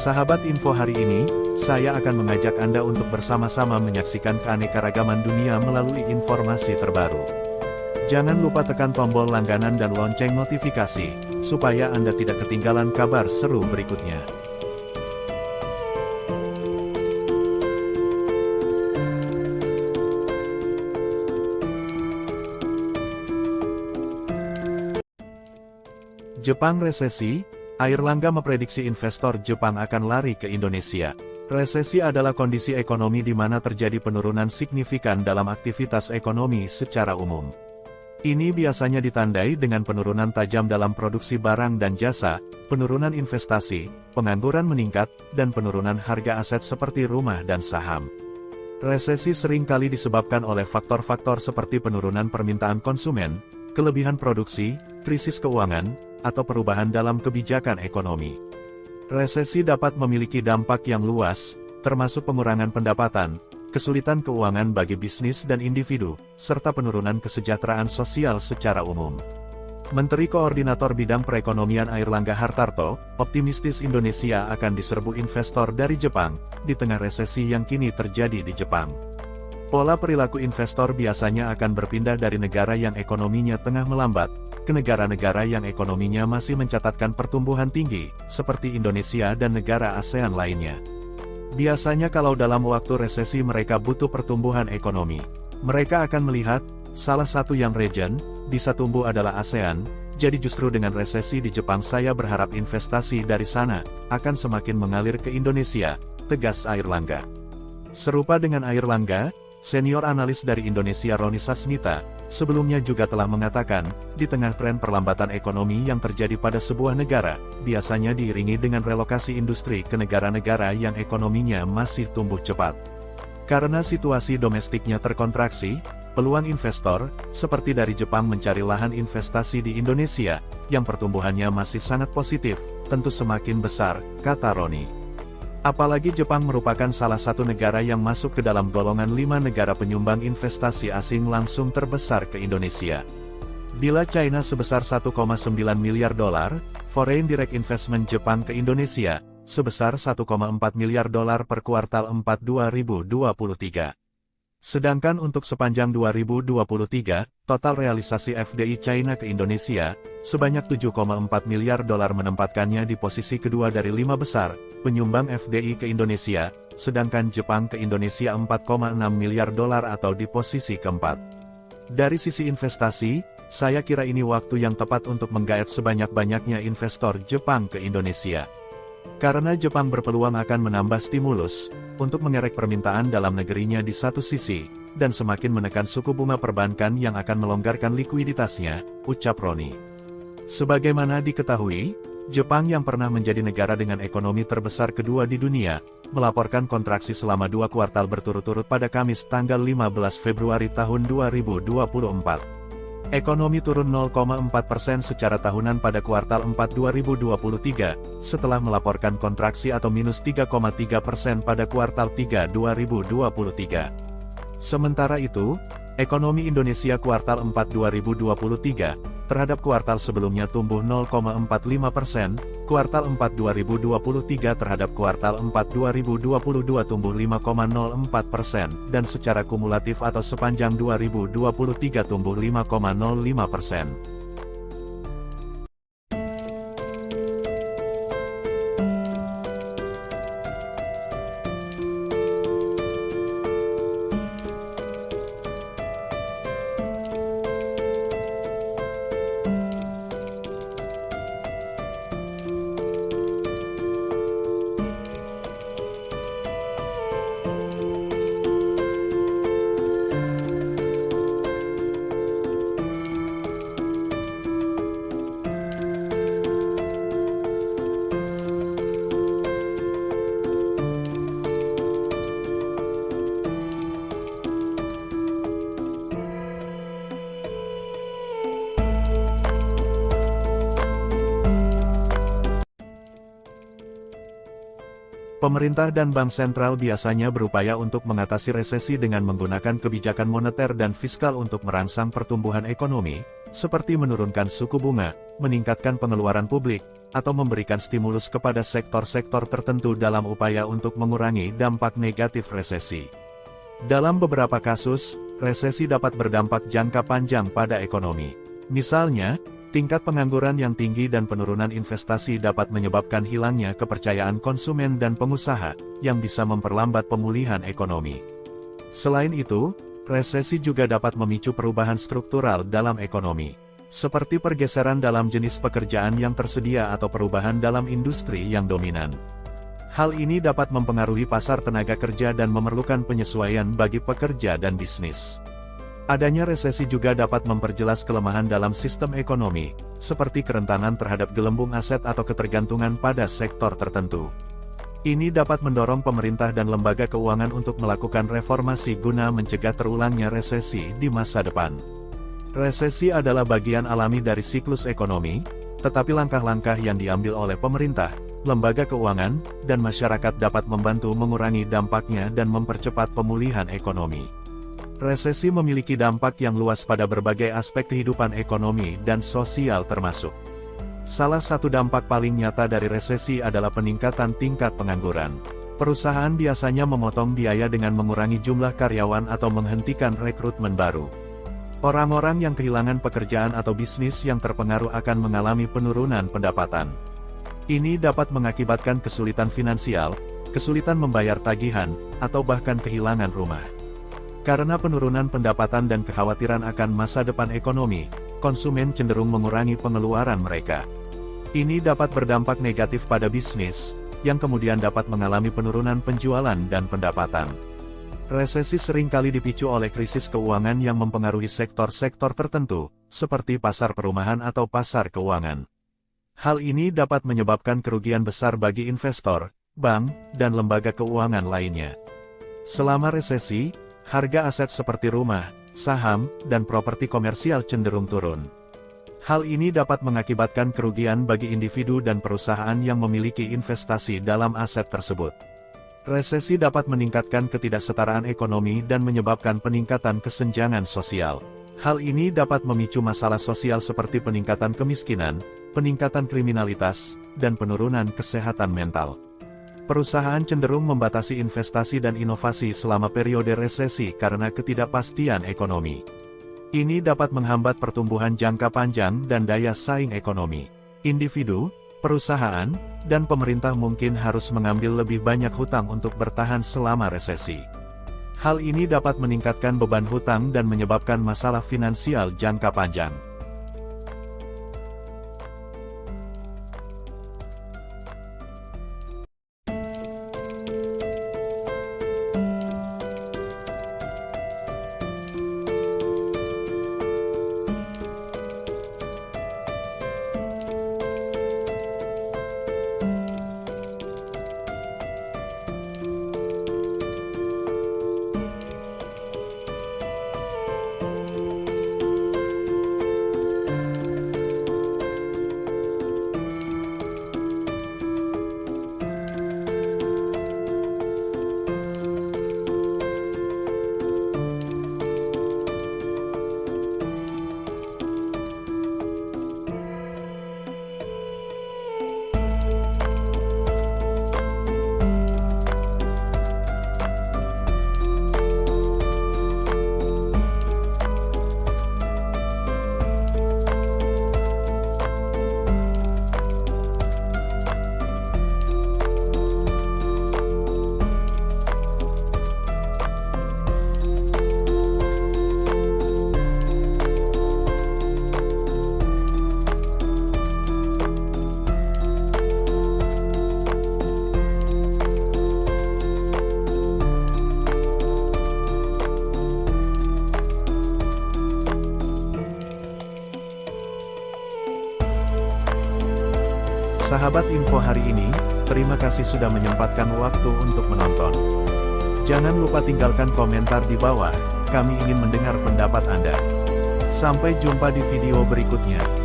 Sahabat info hari ini, saya akan mengajak Anda untuk bersama-sama menyaksikan keanekaragaman dunia melalui informasi terbaru. Jangan lupa tekan tombol langganan dan lonceng notifikasi, supaya Anda tidak ketinggalan kabar seru berikutnya. Jepang resesi. Airlangga memprediksi investor Jepang akan lari ke Indonesia. Resesi adalah kondisi ekonomi di mana terjadi penurunan signifikan dalam aktivitas ekonomi secara umum. Ini biasanya ditandai dengan penurunan tajam dalam produksi barang dan jasa, penurunan investasi, pengangguran meningkat, dan penurunan harga aset seperti rumah dan saham. Resesi seringkali disebabkan oleh faktor-faktor seperti penurunan permintaan konsumen, kelebihan produksi, krisis keuangan, atau perubahan dalam kebijakan ekonomi. Resesi dapat memiliki dampak yang luas, termasuk pengurangan pendapatan, kesulitan keuangan bagi bisnis dan individu, serta penurunan kesejahteraan sosial secara umum. Menteri Koordinator Bidang Perekonomian Airlangga Hartarto, optimistis Indonesia akan diserbu investor dari Jepang, di tengah resesi yang kini terjadi di Jepang. Pola perilaku investor biasanya akan berpindah dari negara yang ekonominya tengah melambat, ke negara-negara yang ekonominya masih mencatatkan pertumbuhan tinggi, seperti Indonesia dan negara ASEAN lainnya. Biasanya kalau dalam waktu resesi mereka butuh pertumbuhan ekonomi, mereka akan melihat, salah satu yang regen, bisa tumbuh adalah ASEAN, jadi justru dengan resesi di Jepang saya berharap investasi dari sana, akan semakin mengalir ke Indonesia, tegas Airlangga. Serupa dengan Airlangga, senior analis dari Indonesia Roni Sasmita, sebelumnya juga telah mengatakan, di tengah tren perlambatan ekonomi yang terjadi pada sebuah negara, biasanya diiringi dengan relokasi industri ke negara-negara yang ekonominya masih tumbuh cepat. Karena situasi domestiknya terkontraksi, peluang investor, seperti dari Jepang mencari lahan investasi di Indonesia, yang pertumbuhannya masih sangat positif, tentu semakin besar, kata Roni. Apalagi Jepang merupakan salah satu negara yang masuk ke dalam golongan 5 negara penyumbang investasi asing langsung terbesar ke Indonesia. Bila China sebesar 1,9 miliar dolar, foreign direct investment Jepang ke Indonesia, sebesar 1,4 miliar dolar per kuartal 4 2023. Sedangkan untuk sepanjang 2023, total realisasi FDI China ke Indonesia, sebanyak 7,4 miliar dolar menempatkannya di posisi kedua dari 5 besar, penyumbang FDI ke Indonesia, sedangkan Jepang ke Indonesia 4,6 miliar dolar atau di posisi keempat. Dari sisi investasi, saya kira ini waktu yang tepat untuk menggaet sebanyak-banyaknya investor Jepang ke Indonesia. Karena Jepang berpeluang akan menambah stimulus, untuk mengerek permintaan dalam negerinya di satu sisi, dan semakin menekan suku bunga perbankan yang akan melonggarkan likuiditasnya, ucap Roni. Sebagaimana diketahui, Jepang yang pernah menjadi negara dengan ekonomi terbesar kedua di dunia, melaporkan kontraksi selama 2 kuartal berturut-turut pada Kamis tanggal 15 Februari tahun 2024. Ekonomi turun 0,4% secara tahunan pada kuartal 4 2023, setelah melaporkan kontraksi atau minus 3,3% pada kuartal 3 2023. Sementara itu, ekonomi Indonesia kuartal 4 2023, terhadap kuartal sebelumnya tumbuh 0,45%, kuartal 4 2023 terhadap kuartal 4 2022 tumbuh 5,04%, dan secara kumulatif atau sepanjang 2023 tumbuh 5,05%. Pemerintah dan bank sentral biasanya berupaya untuk mengatasi resesi dengan menggunakan kebijakan moneter dan fiskal untuk merangsang pertumbuhan ekonomi, seperti menurunkan suku bunga, meningkatkan pengeluaran publik, atau memberikan stimulus kepada sektor-sektor tertentu dalam upaya untuk mengurangi dampak negatif resesi. Dalam beberapa kasus, resesi dapat berdampak jangka panjang pada ekonomi. Misalnya, tingkat pengangguran yang tinggi dan penurunan investasi dapat menyebabkan hilangnya kepercayaan konsumen dan pengusaha, yang bisa memperlambat pemulihan ekonomi. Selain itu, resesi juga dapat memicu perubahan struktural dalam ekonomi, seperti pergeseran dalam jenis pekerjaan yang tersedia atau perubahan dalam industri yang dominan. Hal ini dapat mempengaruhi pasar tenaga kerja dan memerlukan penyesuaian bagi pekerja dan bisnis. Adanya resesi juga dapat memperjelas kelemahan dalam sistem ekonomi, seperti kerentanan terhadap gelembung aset atau ketergantungan pada sektor tertentu. Ini dapat mendorong pemerintah dan lembaga keuangan untuk melakukan reformasi guna mencegah terulangnya resesi di masa depan. Resesi adalah bagian alami dari siklus ekonomi, tetapi langkah-langkah yang diambil oleh pemerintah, lembaga keuangan, dan masyarakat dapat membantu mengurangi dampaknya dan mempercepat pemulihan ekonomi. Resesi memiliki dampak yang luas pada berbagai aspek kehidupan ekonomi dan sosial termasuk. Salah satu dampak paling nyata dari resesi adalah peningkatan tingkat pengangguran. Perusahaan biasanya memotong biaya dengan mengurangi jumlah karyawan atau menghentikan rekrutmen baru. Orang-orang yang kehilangan pekerjaan atau bisnis yang terpengaruh akan mengalami penurunan pendapatan. Ini dapat mengakibatkan kesulitan finansial, kesulitan membayar tagihan, atau bahkan kehilangan rumah. Karena penurunan pendapatan dan kekhawatiran akan masa depan ekonomi, konsumen cenderung mengurangi pengeluaran mereka. Ini dapat berdampak negatif pada bisnis, yang kemudian dapat mengalami penurunan penjualan dan pendapatan. Resesi seringkali dipicu oleh krisis keuangan yang mempengaruhi sektor-sektor tertentu, seperti pasar perumahan atau pasar keuangan. Hal ini dapat menyebabkan kerugian besar bagi investor, bank, dan lembaga keuangan lainnya. Selama resesi, harga aset seperti rumah, saham, dan properti komersial cenderung turun. Hal ini dapat mengakibatkan kerugian bagi individu dan perusahaan yang memiliki investasi dalam aset tersebut. Resesi dapat meningkatkan ketidaksetaraan ekonomi dan menyebabkan peningkatan kesenjangan sosial. Hal ini dapat memicu masalah sosial seperti peningkatan kemiskinan, peningkatan kriminalitas, dan penurunan kesehatan mental. Perusahaan cenderung membatasi investasi dan inovasi selama periode resesi karena ketidakpastian ekonomi. Ini dapat menghambat pertumbuhan jangka panjang dan daya saing ekonomi. Individu, perusahaan, dan pemerintah mungkin harus mengambil lebih banyak hutang untuk bertahan selama resesi. Hal ini dapat meningkatkan beban hutang dan menyebabkan masalah finansial jangka panjang. Sahabat info hari ini, terima kasih sudah menyempatkan waktu untuk menonton. Jangan lupa tinggalkan komentar di bawah, kami ingin mendengar pendapat Anda. Sampai jumpa di video berikutnya.